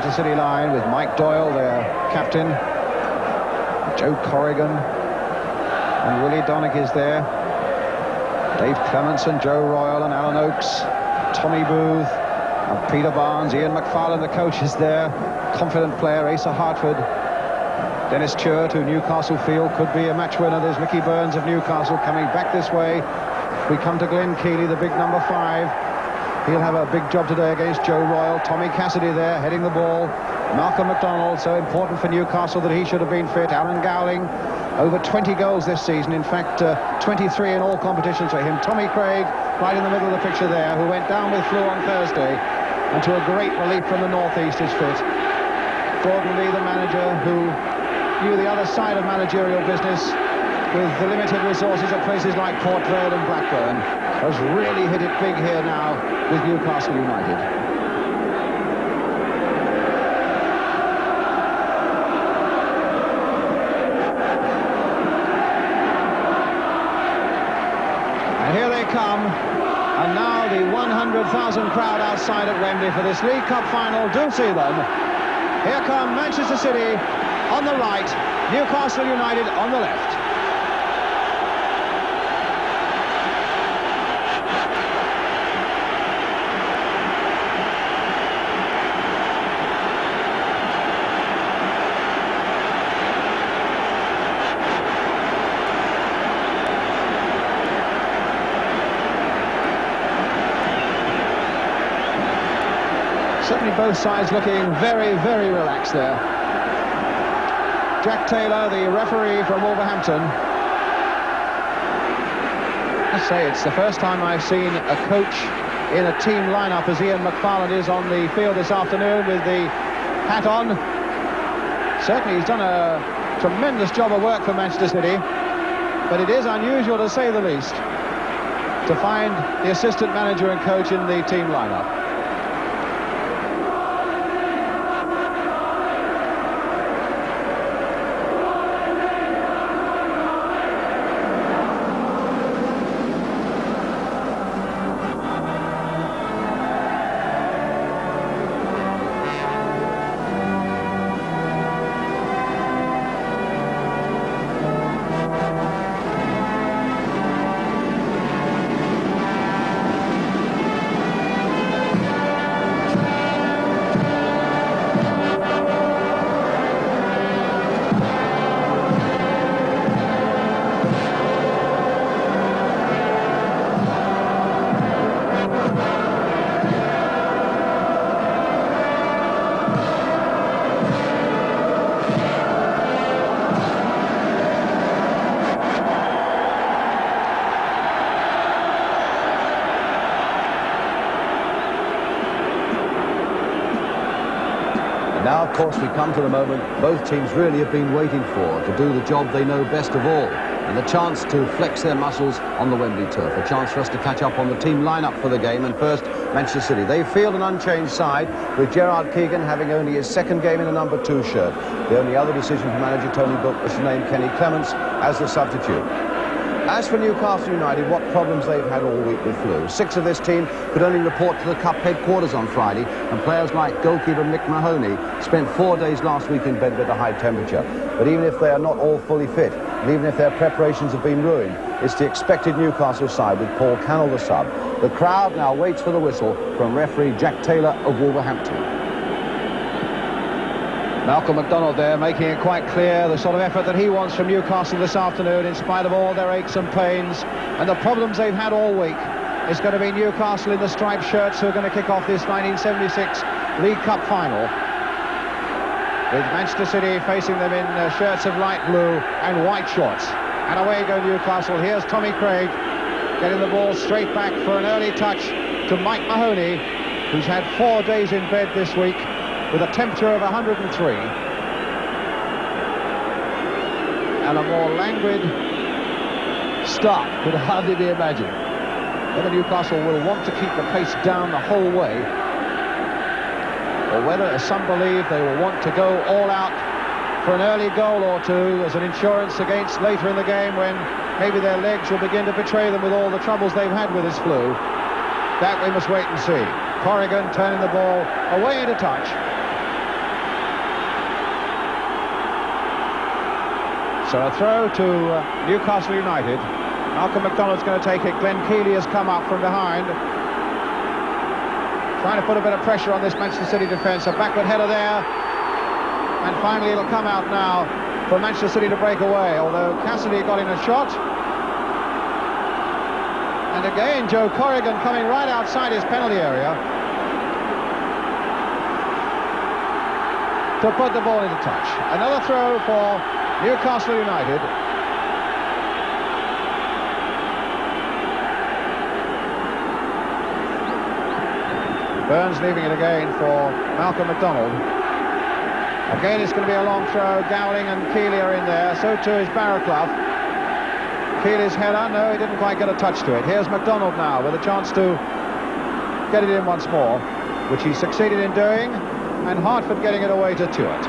Manchester City line with Mike Doyle, their captain, Joe Corrigan, and Willie Donagh is there. Dave Clementson, Joe Royal and Alan Oakes, Tommy Booth, and Peter Barnes, Ian McFarlane, the coach, is there. Confident player, Asa Hartford, Dennis Churt, who Newcastle feel could be a match winner. There's Mickey Burns of Newcastle coming back this way. We come to Glenn Keeley, the big number 5. He'll have a big job today against Joe Royal. Tommy Cassidy there, heading the ball. Malcolm MacDonald, so important for Newcastle that he should have been fit. Alan Gowling, over 20 goals this season. In fact, 23 in all competitions for him. Tommy Craig, right in the middle of the picture there, who went down with flu on Thursday, and to a great relief from the northeast is fit. Gordon Lee, the manager, who knew the other side of managerial business with the limited resources at places like Port Vale and Blackburn, has really hit it big here now with Newcastle United. And here they come, and now the 100,000 crowd outside at Wembley for this League Cup final. Do see them. Here come Manchester City on the right, Newcastle United on the left. Certainly both sides looking very, very relaxed there. Jack Taylor, the referee from Wolverhampton. I say it's the first time I've seen a coach in a team lineup as Ian McFarlane is on the field this afternoon with the hat on. Certainly he's done a tremendous job of work for Manchester City, but it is unusual to say the least to find the assistant manager and coach in the team lineup. Now, of course, we come to the moment both teams really have been waiting for, to do the job they know best of all, and the chance to flex their muscles on the Wembley turf, a chance for us to catch up on the team lineup for the game. And first, Manchester City. They field an unchanged side, with Gerard Keegan having only his second game in a number 2 shirt. The only other decision from manager Tony Book was to name Kenny Clements as the substitute. As for Newcastle United, what problems they've had all week with flu. 6 of this team could only report to the Cup headquarters on Friday, and players like goalkeeper Mick Mahoney spent 4 days last week in bed with a high temperature. But even if they are not all fully fit, and even if their preparations have been ruined, it's the expected Newcastle side with Paul Cannell the sub. The crowd now waits for the whistle from referee Jack Taylor of Wolverhampton. Malcolm MacDonald there, making it quite clear the sort of effort that he wants from Newcastle this afternoon, in spite of all their aches and pains and the problems they've had all week. It's going to be Newcastle in the striped shirts who are going to kick off this 1976 League Cup final, with Manchester City facing them in shirts of light blue and white shorts. And away go Newcastle. Here's Tommy Craig getting the ball straight back for an early touch to Mike Mahoney, who's had 4 days in bed this week with a temperature of 103. And a more languid start could hardly be imagined. Whether Newcastle will want to keep the pace down the whole way, or whether, as some believe, they will want to go all out for an early goal or two as an insurance against later in the game when maybe their legs will begin to betray them with all the troubles they've had with this flu. That we must wait and see. Corrigan turning the ball away into touch. So a throw to Newcastle United. Malcolm MacDonald's going to take it. Glenn Keely has come up from behind, trying to put a bit of pressure on this Manchester City defence. A backward header there, and finally it'll come out now for Manchester City to break away, although Cassidy got in a shot. And again, Joe Corrigan coming right outside his penalty area to put the ball into touch. Another throw for Newcastle United. Burns leaving it again for Malcolm MacDonald. Again, it's going to be a long throw. Dowling and Keely are in there. So too is Barraclough. Keely's header, no, he didn't quite get a touch to it. Here's MacDonald now with a chance to get it in once more, which he succeeded in doing, and Hartford getting it away to Tuart.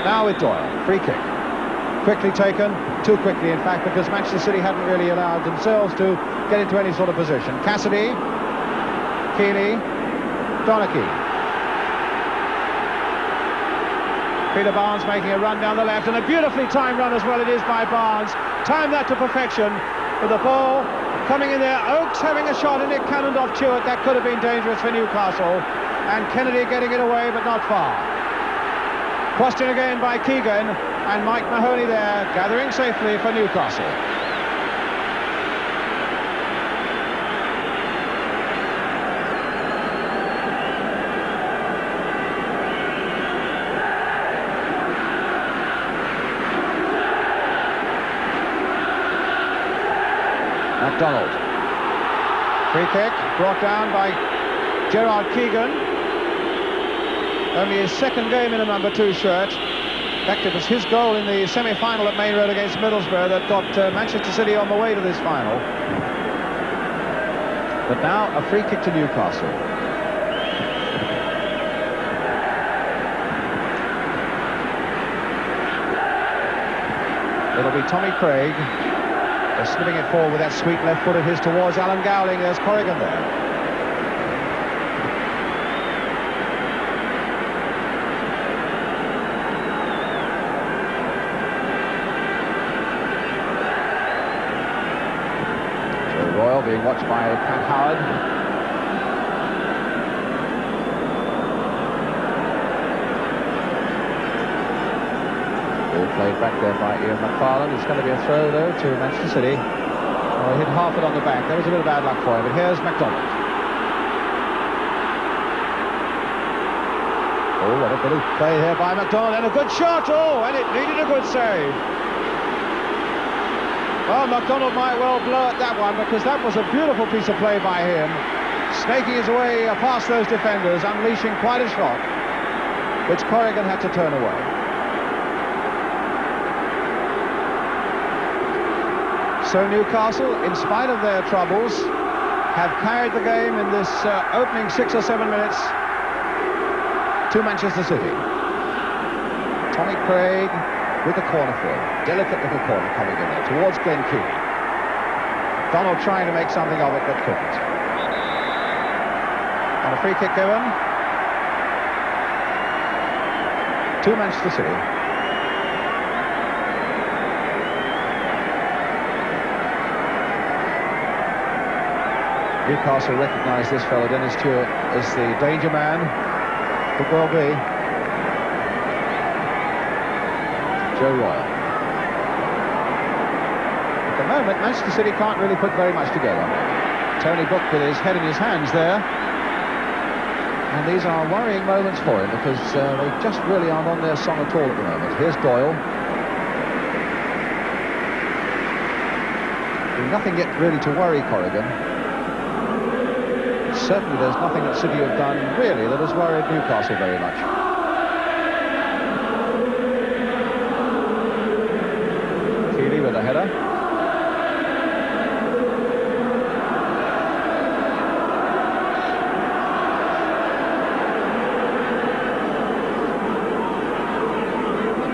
Now with Doyle, free kick. Quickly taken, too quickly in fact, because Manchester City hadn't really allowed themselves to get into any sort of position. Cassidy, Keely, Donachie. Peter Barnes making a run down the left, and a beautifully timed run as well it is by Barnes. Timed that to perfection, with the ball coming in there. Oakes having a shot, and it cannoned off Tuart. That could have been dangerous for Newcastle. And Kennedy getting it away, but not far. Crossed in again by Keegan, and Mike Mahoney there, gathering safely for Newcastle. MacDonald. Free kick brought down by Gerard Keegan. Only his second game in a number 2 shirt. In fact, it was his goal in the semi-final at Main Road against Middlesbrough that got Manchester City on the way to this final. But now a free kick to Newcastle. It'll be Tommy Craig. They're slipping it forward with that sweet left foot of his towards Alan Gowling. There's Corrigan there. Joe Royle being watched by Pat Howard. Played back there by Ian McFarlane. It's going to be a throw, though, to Manchester City. Oh, he hit Hartford on the back. That was a bit of bad luck for him, but here's MacDonald. Oh, what a bit of play here by MacDonald, and a good shot! Oh, and it needed a good save. Well, MacDonald might well blow at that one, because that was a beautiful piece of play by him, snaking his way past those defenders, unleashing quite a shot, which Corrigan had to turn away. So Newcastle, in spite of their troubles, have carried the game in this opening 6 or 7 minutes to Manchester City. Tommy Craig with the corner for him. Delicate little corner coming in there towards Glenn Keely. Donald trying to make something of it, but couldn't. And a free kick given to Manchester City. Newcastle recognise this fellow, Dennis Stewart, as the danger man. Could well be. Joe Royle. At the moment, Manchester City can't really put very much together. Tony Book with his head in his hands there. And these are worrying moments for him, because they just really aren't on their song at all at the moment. Here's Doyle. Nothing yet really to worry Corrigan. Certainly there's nothing that City have done really that has worried Newcastle very much. Keely with a header.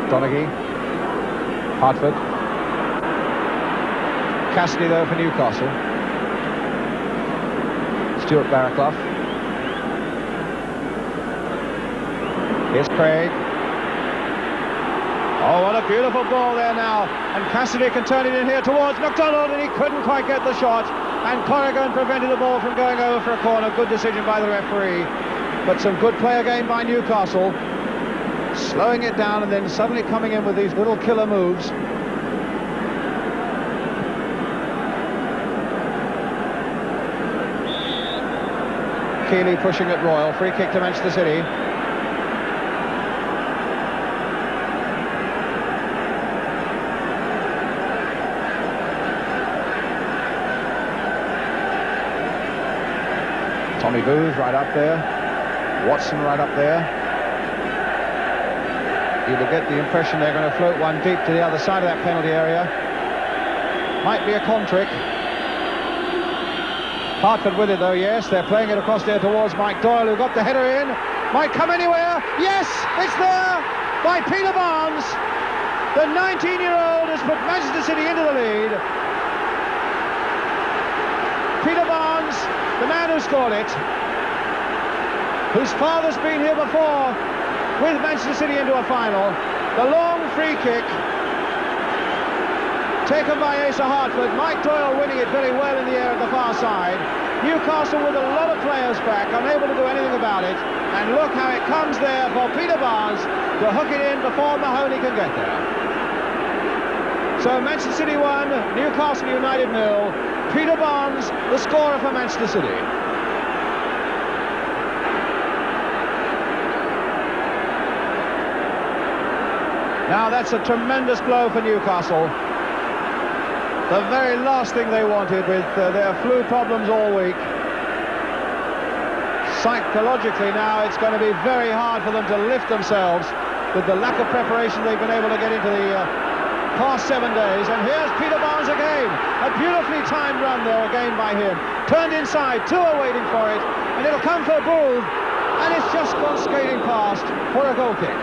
Donachie. Hartford. Cassidy though for Newcastle. Stuart Barraclough. Here's Craig. Oh, what a beautiful ball there now. And Cassidy can turn it in here towards McDonald, and he couldn't quite get the shot. And Corrigan prevented the ball from going over for a corner. Good decision by the referee. But some good play again by Newcastle. Slowing it down and then suddenly coming in with these little killer moves. Keeley pushing at Royal. Free kick to Manchester City. Tommy Booth right up there. Watson right up there. You will get the impression they're going to float one deep to the other side of that penalty area. Might be a con trick. Hartford with it though, yes. They're playing it across there towards Mike Doyle, who got the header in. Might come anywhere. Yes, it's there by Peter Barnes. The 19-year-old has put Manchester City into the lead. Peter Barnes, the man who scored it, whose father's been here before with Manchester City into a final. The long free kick taken by Asa Hartford. Mike Doyle winning it very well in the air at the far side. Newcastle with a lot of players back, unable to do anything about it. And look how it comes there for Peter Barnes to hook it in before Mahoney can get there. So Manchester City 1, Newcastle United 0. Peter Barnes, the scorer for Manchester City. Now that's a tremendous blow for Newcastle. The very last thing they wanted with their flu problems all week. Psychologically now it's going to be very hard for them to lift themselves with the lack of preparation they've been able to get into the past 7 days. And here's Peter Barnes again. A beautifully timed run there again by him. Turned inside, two are waiting for it, and it'll come for Booth, and it's just gone skating past for a goal kick.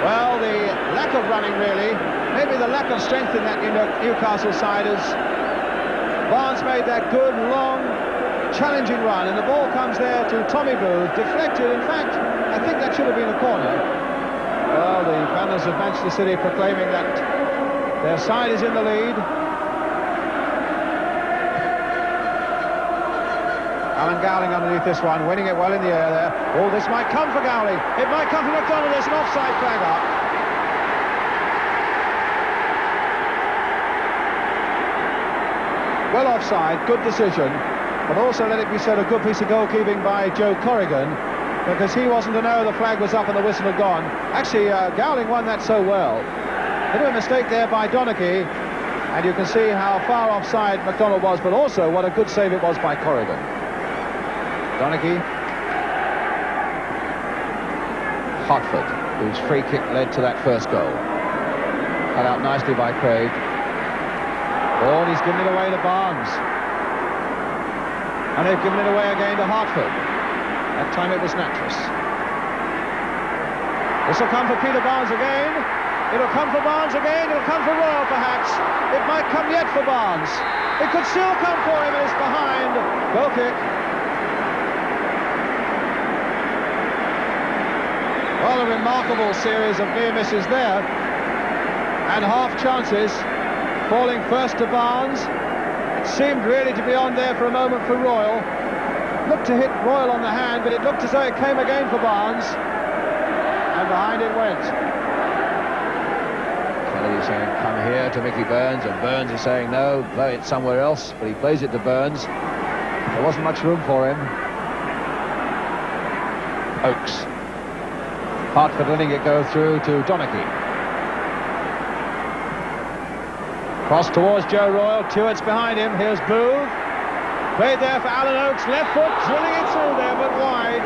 Well, the lack of running really, maybe the lack of strength in that Newcastle side as Barnes made that good, long, challenging run, and the ball comes there to Tommy Booth, deflected. In fact, I think that should have been a corner. Well, the banners of Manchester City proclaiming that their side is in the lead. Alan Gowling underneath this one, winning it well in the air there. Oh, this might come for Gowling. It might come for McDonald. There's an offside flag up. Well offside, good decision. But also, let it be said, a good piece of goalkeeping by Joe Corrigan, because he wasn't to know the flag was up and the whistle had gone. Actually, Gowling won that so well. Bit of a mistake there by Donachie, and you can see how far offside McDonald was, but also what a good save it was by Corrigan. Donachie. Hartford, whose free kick led to that first goal. Cut out nicely by Craig. Oh, and he's given it away to Barnes. And they've given it away again to Hartford. That time it was Nattrass. This will come for Peter Barnes again. It'll come for Barnes again. It'll come for Royal, perhaps. It might come yet for Barnes. It could still come for him, and it's behind. Goal kick. Well, a remarkable series of near misses there. And half chances. Falling first to Barnes. It seemed really to be on there for a moment for Royal. Looked to hit Royal on the hand, but it looked as though it came again for Barnes. And behind it went. Kelly is saying, come here to Mickey Burns, and Burns is saying, no, play it somewhere else, but he plays it to Burns. There wasn't much room for him. Oakes. Hartford letting it go through to Donachie. Cross towards Joe Royal, Tuart's behind him, here's Booth. Played there for Alan Oakes, left foot, drilling it through there, but wide.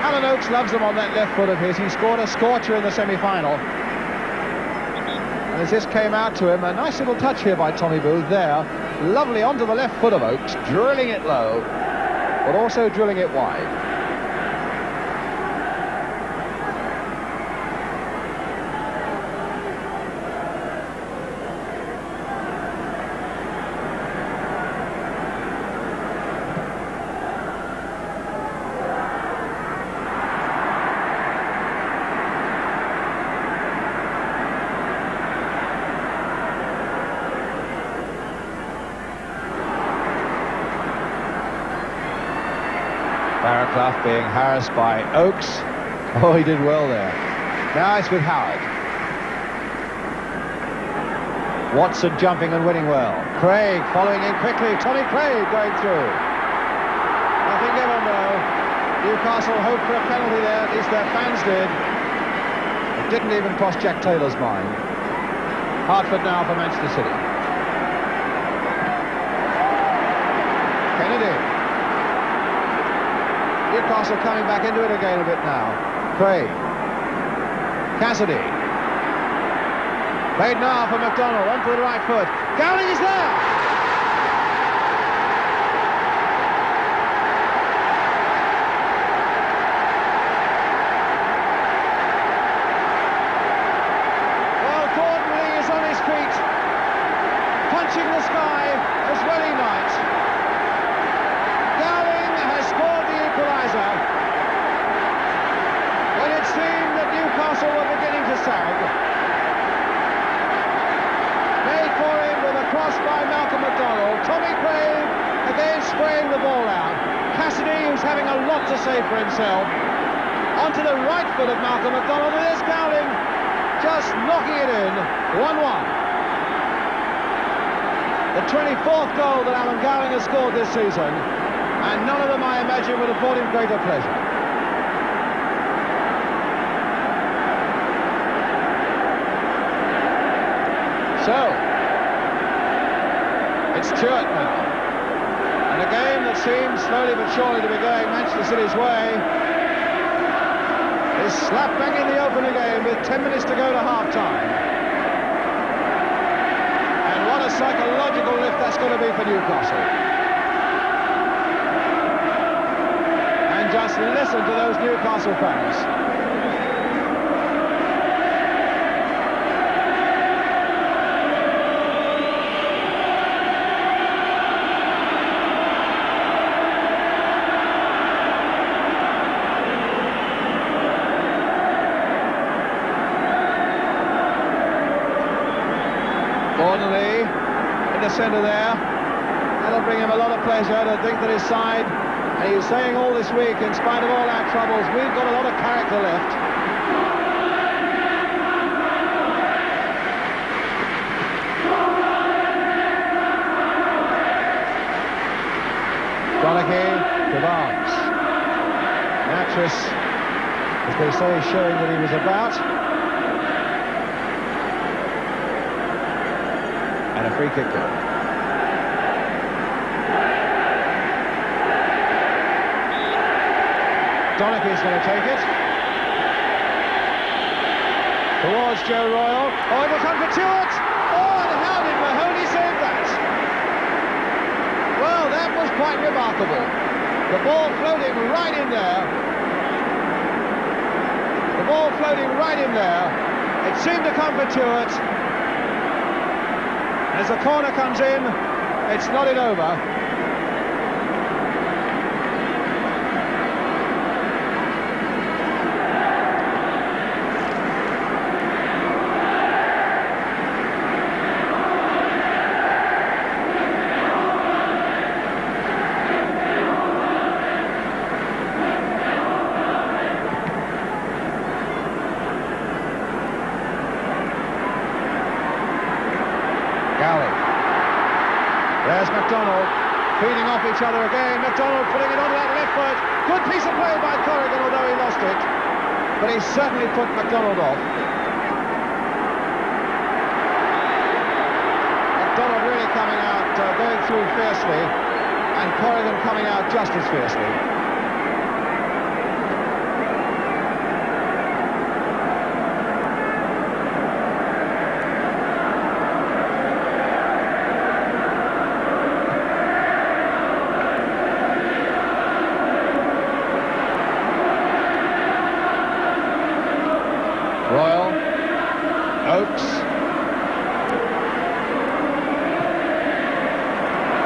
Alan Oakes loves them on that left foot of his. He scored a scorcher in the semi-final. And as this came out to him, a nice little touch here by Tommy Booth there. Lovely onto the left foot of Oakes, drilling it low, but also drilling it wide. Clough being harassed by Oakes. Oh, he did well there. Now it's with Howard. Watson jumping and winning well. Craig following in quickly. Tommy Craig going through. Nothing given though. Newcastle hoped for a penalty there, at least their fans did. It didn't even cross Jack Taylor's mind. Hartford now for Manchester City. Kennedy. Newcastle coming back into it again a bit now. Craig. Cassidy. Played now for McDonald, onto the right foot. Gowling is there! Well, Gordon Lee is on his feet, punching the sky as well he might. Gowling has scored the equaliser when it seemed that Newcastle were beginning to sag. Made for him with a cross by Malcolm McDonald. Tommy Craig again spraying the ball out. Cassidy, who's having a lot to say for himself, onto the right foot of Malcolm McDonald, and there's Gowling just knocking it in. 1-1. The 24th goal that Alan Gowling has scored this season, and none of them, I imagine, would have brought him greater pleasure. So, it's Stewart now. And a game that seems slowly but surely to be going Manchester City's way is slap bang in the open again with 10 minutes to go to half-time. And what a psychological lift that's going to be for Newcastle. And just listen to those Newcastle fans. Gordon Lee in the centre there. That'll bring him a lot of pleasure to think that his side, and he's saying all this week, in spite of all our troubles, we've got a lot of character left. Donaghy to Barnes. Natris, as they say, showing what he was about. And a free kick goal. Donaghy's going to take it. Towards Joe Royle. Oh, it will come for Stewart. Oh, and how did Mahoney save that? Well, that was quite remarkable. The ball floating right in there. The ball floating right in there. It seemed to come for Stewart. As the corner comes in, it's nodded over. There's McDonald feeding off each other again. McDonald putting it onto that left foot. Good piece of play by Corrigan, although he lost it. But he certainly put McDonald off. McDonald really coming out, going through fiercely, and Corrigan coming out just as fiercely. Royle, Oakes.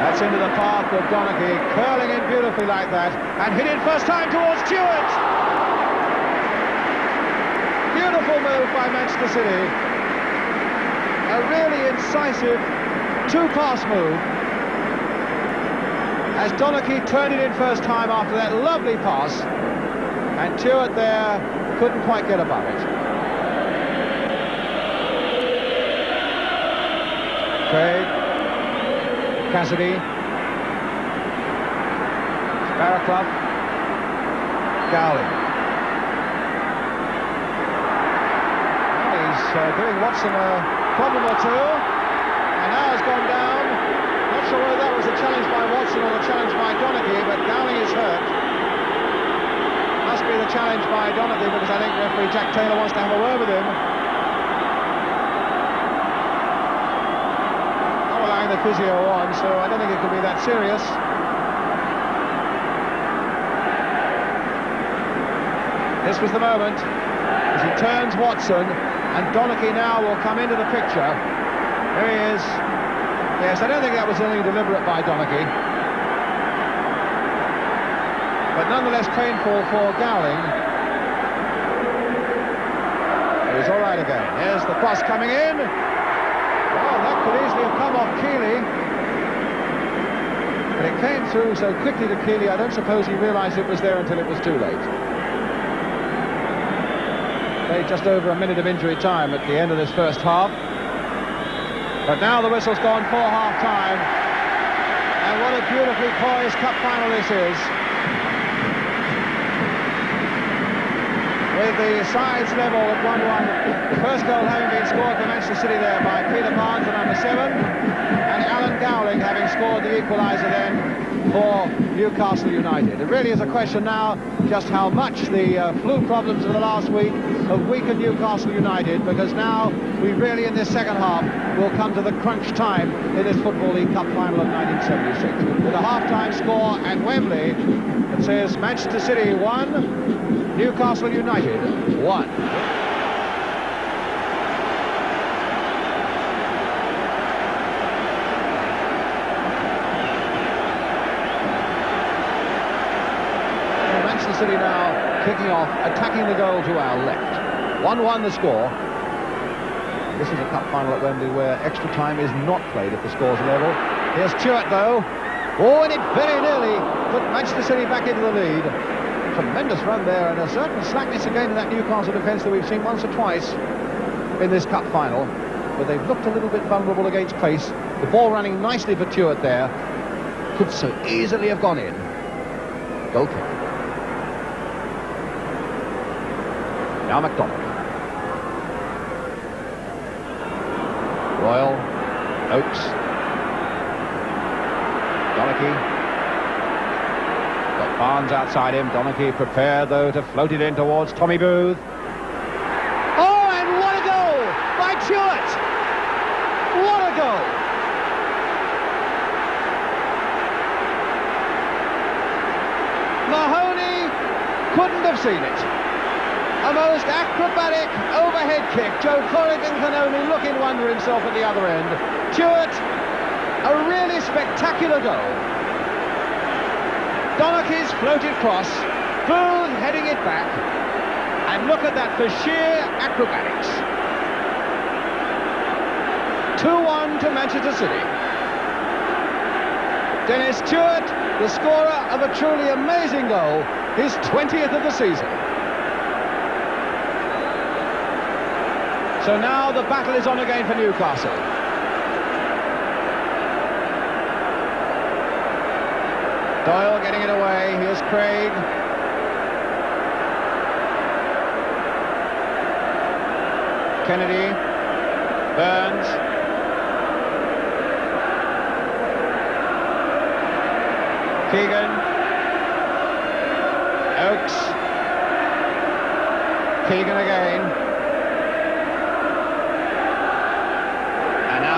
That's into the path of Donaghy, curling in beautifully like that, and hit it first time towards Stewart. Beautiful move by Manchester City. A really incisive two-pass move. as Donachie turned it in first time after that lovely pass, and Tuart there couldn't quite get above it. Craig, Cassidy, Barraclough, Gowling. He's giving Watson a problem or two, and now has gone down. Not sure whether that was a challenge by Watson or the challenge by Donachie, but Gowling is hurt. Must be the challenge by Donachie, because I think referee Jack Taylor wants to have a word with him. Not allowing the physio on, so I don't think it could be that serious. This was the moment as he turns Watson, and Donachie now will come into the picture. There he is. Yes, I don't think that was anything deliberate by Donachie, but nonetheless painful for Gowling. He's all right again. Here's the cross coming in. Well, that could easily have come off Keeley, but it came through so quickly to Keeley, I don't suppose he realised it was there until it was too late. Just over a minute of injury time at the end of this first half. But now the whistle's gone for half-time. And what a beautifully poised cup final this is. With the sides level at 1-1. The first goal having been scored for Manchester City there by Peter Barnes, the number 7. And Alan Gowling having scored the equaliser then for Newcastle United. It really is a question now just how much the flu problems of the last week have weakened Newcastle United, because now we really, in this second half, will come to the crunch time in this Football League Cup final of 1976. With a half-time score at Wembley that says Manchester City 1, Newcastle United 1. City now kicking off, attacking the goal to our left. 1-1 the score. This is a cup final at Wembley where extra time is not played if the score's level. Here's Tuart though. Oh, and it very nearly put Manchester City back into the lead. Tremendous run there, and a certain slackness again in that Newcastle defence that we've seen once or twice in this cup final, but they've looked a little bit vulnerable against pace. The ball running nicely for Tuart there. Could so easily have gone in. Goal kick. Now McDonald. Royal. Oakes. Donachie. Got Barnes outside him. Donachie prepared, though, to float it in towards Tommy Booth. Oh, and what a goal by Tuart! What a goal! Mahoney couldn't have seen it. A most acrobatic overhead kick. Joe Corrigan can only look in wonder himself at the other end. Tuart, a really spectacular goal. Donachie's floated cross, Booth heading it back, and look at that for sheer acrobatics. 2-1 to Manchester City. Dennis Tuart, the scorer of a truly amazing goal, his 20th of the season. So now the battle is on again for Newcastle. Doyle getting it away. Here's Craig. Kennedy. Burns. Keegan. Oakes. Keegan again.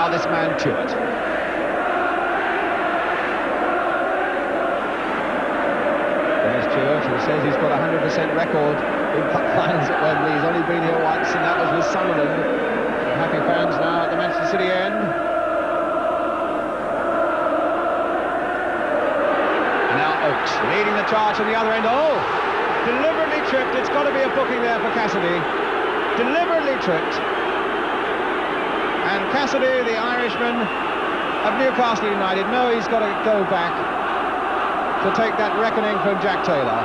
This man Tuart. Dennis Tuart, who says he's got a 100% record in cup finals at Wembley. He's only been here once, and that was with Sunderland. Happy fans now at the Manchester City end. And now Oakes leading the charge from the other end. Oh, deliberately tripped. It's got to be a booking there for Cassidy. Deliberately tripped. And Cassidy, the Irishman of Newcastle United, he's got to go back. to take that reckoning from Jack Taylor.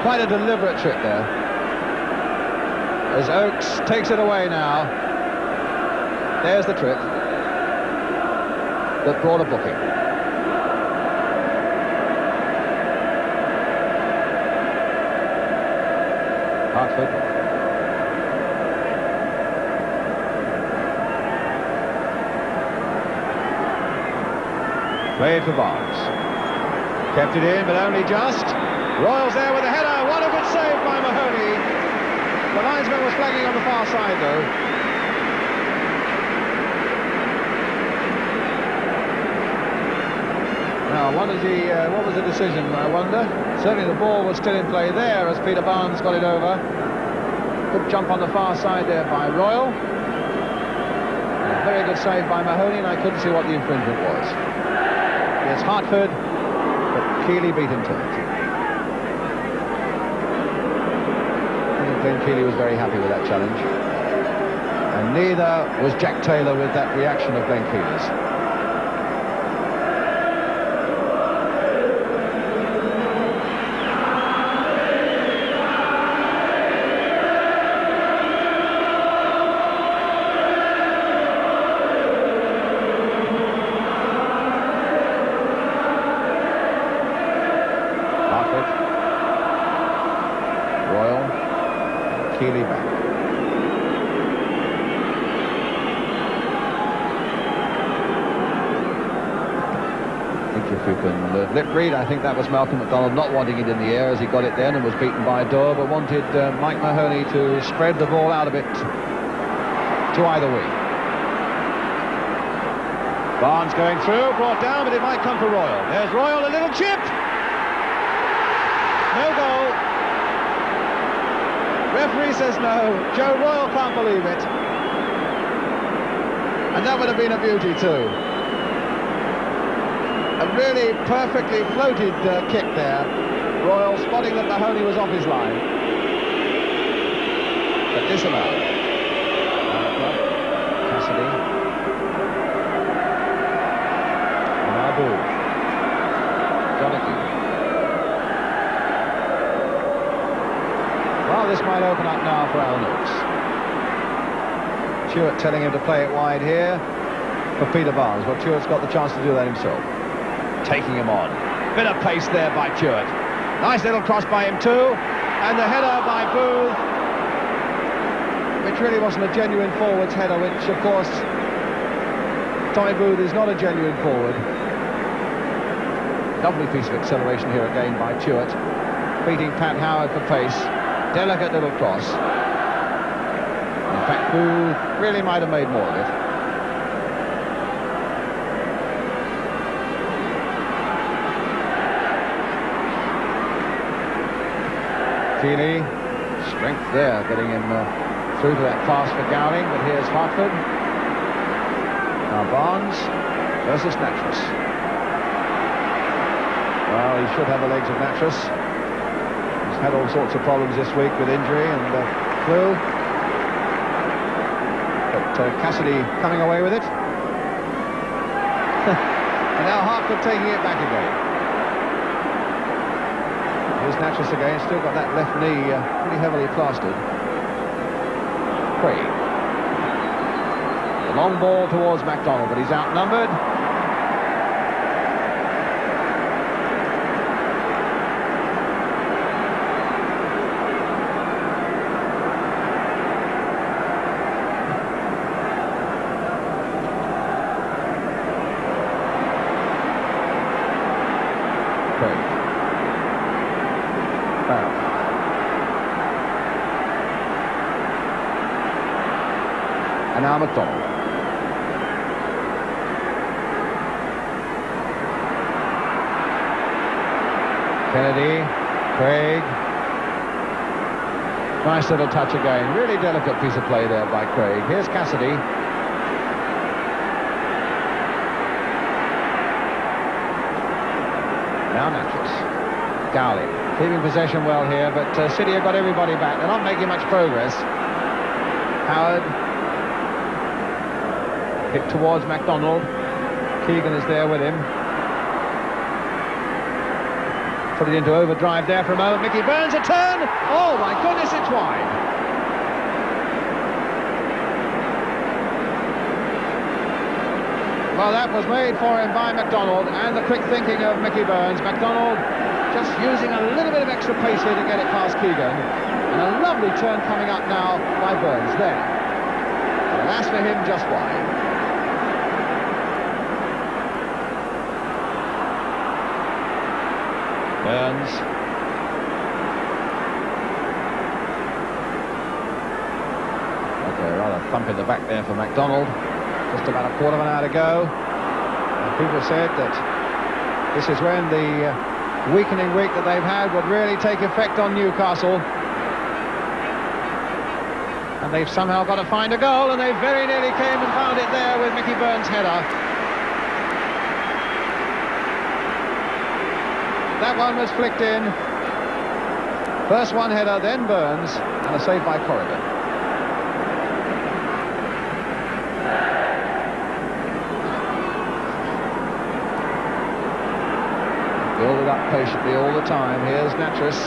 Quite a deliberate trip there. As Oakes takes it away now. There's the trip that brought a booking. Hartford. Played for Barnes. Kept it in, but only just. Royals there with a header. What a good save by Mahoney. The linesman was flagging on the far side, though. Now, what was the decision, I wonder? Certainly the ball was still in play there as Peter Barnes got it over. Good jump on the far side there by Royal. A very good save by Mahoney, and I couldn't see what the infringement was. It's Hartford, but Keeley beat him to it. I think Glenn Keeley was very happy with that challenge. And neither was Jack Taylor with that reaction of Glenn Keeley's. Keeley back. I think if you can lip read, I think that was Malcolm MacDonald not wanting it in the air as he got it then and was beaten by Doer, but wanted Mike Mahoney to spread the ball out a bit to either wing. Barnes going through, brought down, but it might come for Royal. There's Royal, a little chip. No goal. Referee says no. Joe Royal can't believe it. And that would have been a beauty too. A really perfectly floated kick there. Royal spotting that Mahoney was off his line. But disallowed. Cassidy. Nabu. Donahue. Well, this might open up now for Alan Oakes. Stewart telling him to play it wide here for Peter Barnes. Well, Stewart's got the chance to do that himself. Taking him on. Bit of pace there by Stewart. Nice little cross by him too. And the header by Booth, which really wasn't a genuine forward's header, which, of course, Tommy Booth is not a genuine forward. Lovely piece of acceleration here again by Stewart. Beating Pat Howard for pace. Delicate little cross. In fact, Booth really might have made more of it. Keeley, strength there, getting him through to that pass for Gowling, but here's Hartford. Now Barnes versus Nattrass. Well, he should have the legs of Nattrass. He's had all sorts of problems this week with injury and flu. But Cassidy coming away with it. And now Hartford taking it back again. Here's Nattrass again, still got that left knee pretty heavily plastered. Craig. The long ball towards MacDonald, but he's outnumbered. And now MacDonald. Kennedy, Craig. Nice little touch again. Really delicate piece of play there by Craig. Here's Cassidy. Now Nattrass. Gowling. Keeping possession well here, but City have got everybody back. They're not making much progress. Howard. Hit towards MacDonald. Keegan is there with him. Put it into overdrive there for a moment. Mickey Burns, a turn. Oh my goodness, it's wide. Well, that was made for him by MacDonald, and the quick thinking of Mickey Burns. MacDonald just using a little bit of extra pace here to get it past Keegan. And a lovely turn coming up now by Burns there. And that's for him, just wide. Burns. Okay, rather thump in the back there for MacDonald. Just about a quarter of an hour to go. And people said that this is when the weakening week that they've had would really take effect on Newcastle. And they've somehow got to find a goal, and they very nearly came and found it there with Mickey Burns' header. That one was flicked in. First one header, then Burns, and a save by Corrigan. Build it up patiently all the time. Here's Natras.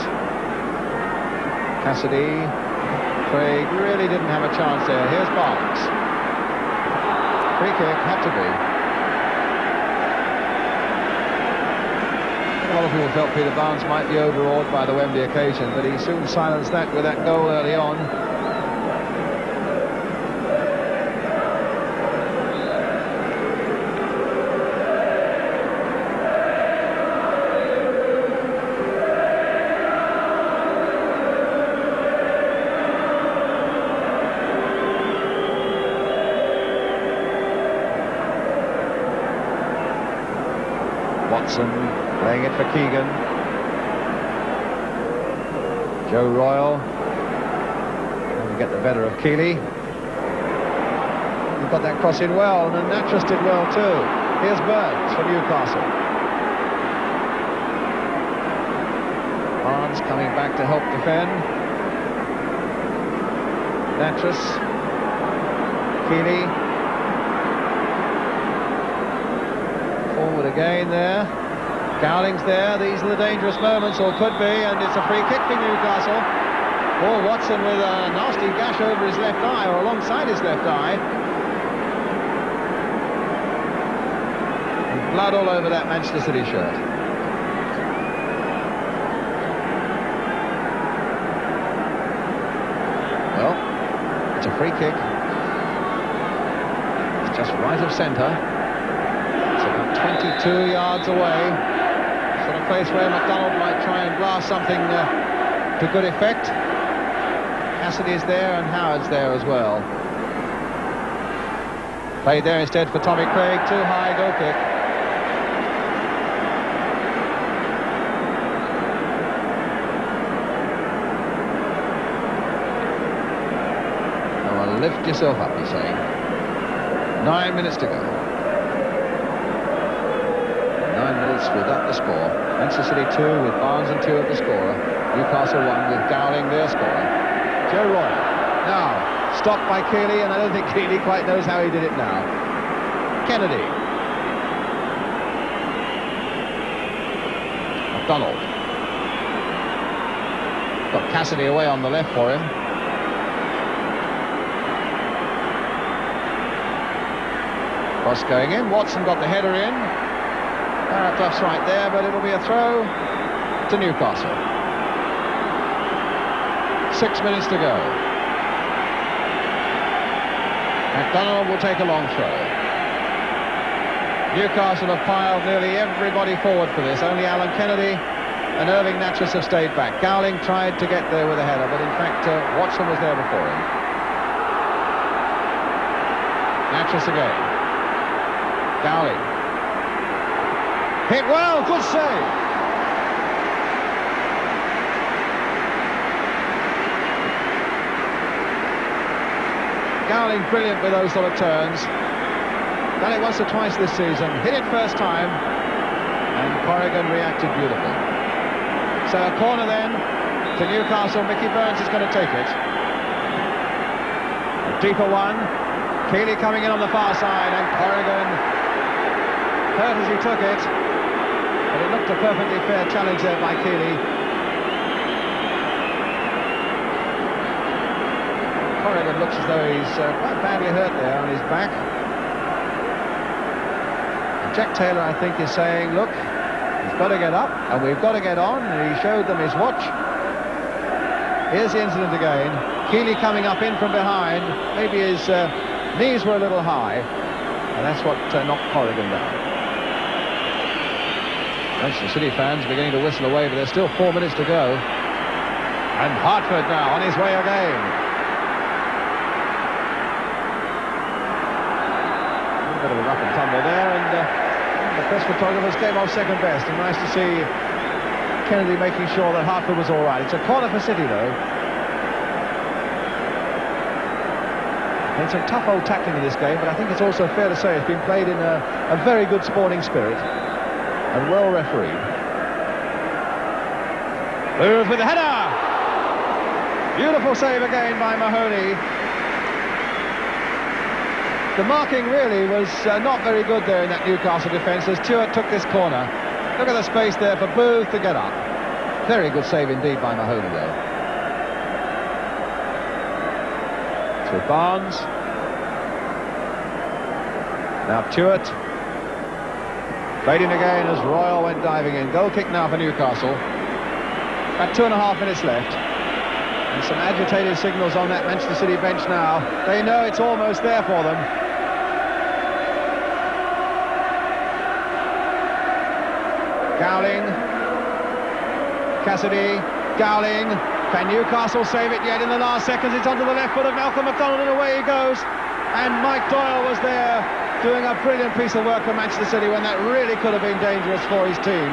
Cassidy. Craig really didn't have a chance there. Here's Barnes. Free kick, had to be. A lot of people felt Peter Barnes might be overawed by the Wembley occasion, but he soon silenced that with that goal early on. Watson playing it for Keegan. Joe Royle. And we get the better of Keeley. He got that cross in well, and Natras did well too. Here's Burns for Newcastle. Barnes coming back to help defend. Natras. Keeley. Forward again there. Gowling's there. These are the dangerous moments, or could be, and it's a free kick for Newcastle. Or Watson with a nasty gash over his left eye, or alongside his left eye. And blood all over that Manchester City shirt. Well, it's a free kick. It's just right of centre. 22 yards away, sort of place where MacDonald might try and blast something to good effect. Cassidy's there and Howard's there as well. Played there instead for Tommy Craig. Too high, goal kick. Oh, well, lift yourself up, he's saying. 9 minutes to go. 9 minutes without the score. Manchester City 2 with Barnes and 2 of the scorer. Newcastle 1 with Dowling their scorer. Joe Royle. Now, stopped by Keeley, and I don't think Keeley quite knows how he did it now. Kennedy. MacDonald. Got Cassidy away on the left for him. Cross going in. Watson got the header in. Paragraph's right there, but it'll be a throw to Newcastle. 6 minutes to go. MacDonald will take a long throw. Newcastle have piled nearly everybody forward for this. Only Alan Kennedy and Irving Natras have stayed back. Gowling tried to get there with a header, but in fact Watson was there before him. Natras again. Gowling. Hit well, good save. Gowling brilliant with those sort of turns. Done it once or twice this season. Hit it first time, and Corrigan reacted beautifully. So a corner then to Newcastle. Mickey Burns is going to take it. A deeper one. Keeley coming in on the far side, and Corrigan hurt as he took it, but it looked a perfectly fair challenge there by Keeley. Corrigan looks as though he's quite badly hurt there on his back. And Jack Taylor, I think, is saying, look, he's got to get up and we've got to get on, and he showed them his watch. Here's the incident again. Keeley coming up in from behind. Maybe his knees were a little high, and that's what knocked Corrigan down. Manchester City fans beginning to whistle away, but there's still 4 minutes to go. And Hartford now on his way again. A bit of a rough and tumble there, and the press photographers came off second best. And nice to see Kennedy making sure that Hartford was all right. It's a corner for City, though. And some tough old tackling in this game, but I think it's also fair to say it's been played in a very good sporting spirit and well refereed. Move with the header! Beautiful save again by Mahoney. The marking really was not very good there in that Newcastle defence as Stewart took this corner. Look at the space there for Booth to get up. Very good save indeed by Mahoney there. It's with Barnes. Now Stewart. Played in again as Royal went diving in. Goal kick now for Newcastle. About 2.5 minutes left. And some agitated signals on that Manchester City bench now. They know it's almost there for them. Gowling, Cassidy, Gowling. Can Newcastle save it yet in the last seconds? It's onto the left foot of Malcolm McDonald and away he goes. And Mike Doyle was there doing a brilliant piece of work for Manchester City when that really could have been dangerous for his team.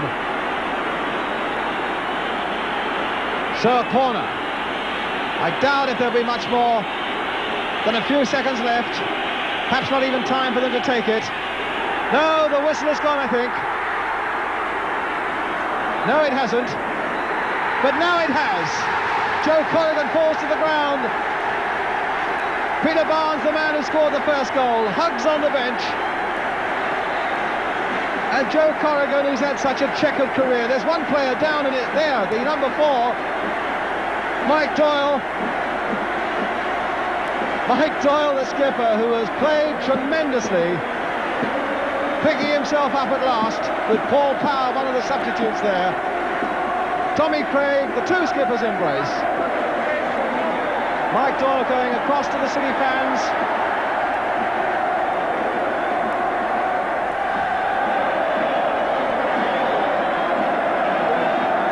So a corner. I doubt if there'll be much more than a few seconds left. Perhaps not even time for them to take it. No, the whistle has gone, I think. No, it hasn't. But now it has. Joe Corrigan falls to the ground. Peter Barnes, the man who scored the first goal, hugs on the bench. And Joe Corrigan, who's had such a checkered career. There's one player down in it there, the number 4, Mike Doyle. Mike Doyle, the skipper, who has played tremendously, picking himself up at last with Paul Power, one of the substitutes there. Tommy Craig, the two skippers embrace. Mike Doyle going across to the City fans.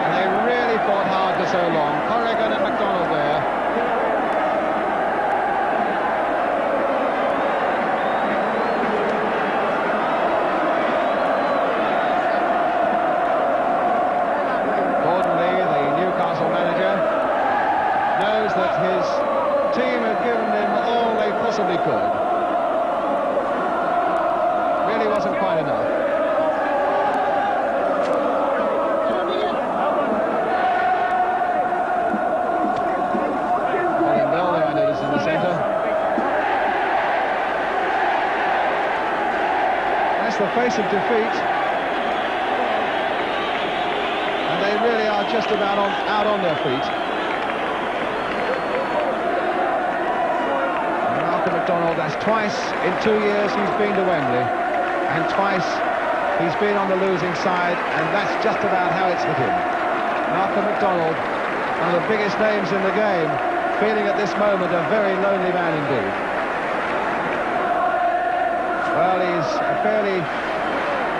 And they really fought hard for so long. Corrigan and McDonald there. Gordon Lee, the Newcastle manager, knows that his team had given them all they possibly could. Really wasn't quite enough. Colin Bell there, I notice, in the centre. That's the face of defeat. And they really are just about out on their feet. McDonald, that's twice in 2 years he's been to Wembley, and twice he's been on the losing side, and that's just about how it's hit him. Malcolm McDonald, one of the biggest names in the game, feeling at this moment a very lonely man indeed. Well, he's a fairly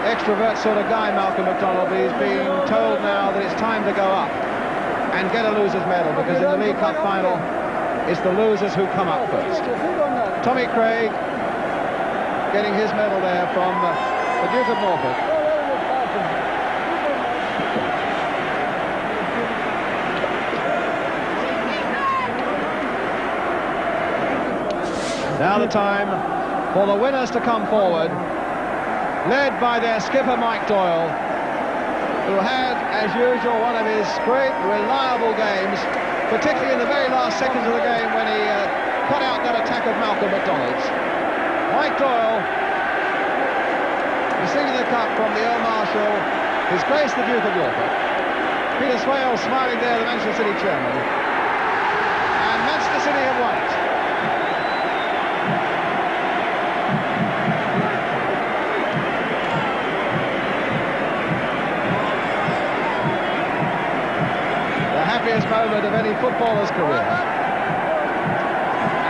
extrovert sort of guy, Malcolm McDonald, but he's being told now that it's time to go up and get a loser's medal, because in the League Cup final it's the losers who come up first. Tommy Craig getting his medal there from the Duke of Norfolk. Now the time for the winners to come forward, led by their skipper Mike Doyle, who had, as usual, one of his great reliable games, particularly in the very last seconds of the game when he cut out that attack of Malcolm McDonald's. Mike Doyle receiving the cup from the Earl Marshal, His Grace the Duke of Norfolk. Peter Swale smiling there, the Manchester City chairman. And Manchester City have won it. The happiest moment of any footballer's career.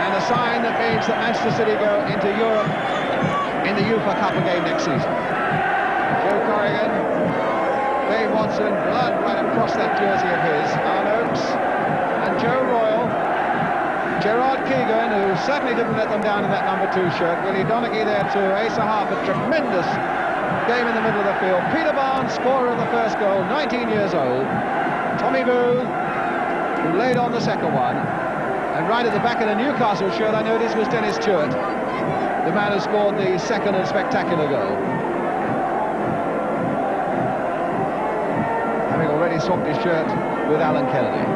And a sign that means that Manchester City go into Europe in the UEFA Cup again next season. Joe Corrigan, Dave Watson, blood right across that jersey of his, Alan Oakes, and Joe Royle, Gerard Keegan, who certainly didn't let them down in that number 2 shirt, Willie Donaghy there too, Asa Harper, tremendous game in the middle of the field, Peter Barnes, scorer of the first goal, 19 years old, Tommy Boo, who laid on the second one, and right at the back of the Newcastle shirt I noticed was Dennis Stewart, the man who scored the second and spectacular goal. Having already swapped his shirt with Alan Kennedy.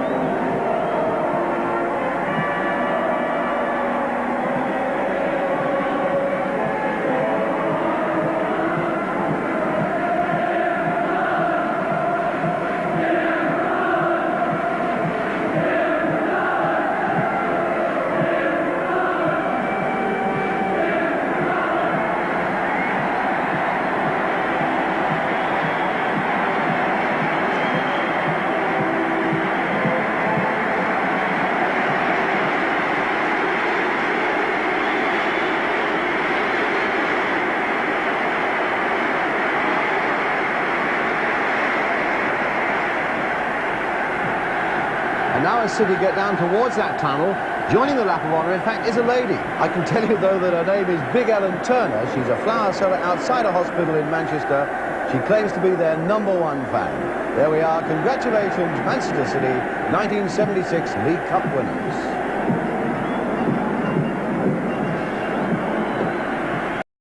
Now as City get down towards that tunnel, joining the lap of honour, in fact, is a lady. I can tell you, though, that her name is Big Ellen Turner. She's a flower seller outside a hospital in Manchester. She claims to be their #1 fan. There we are. Congratulations, Manchester City, 1976 League Cup winners.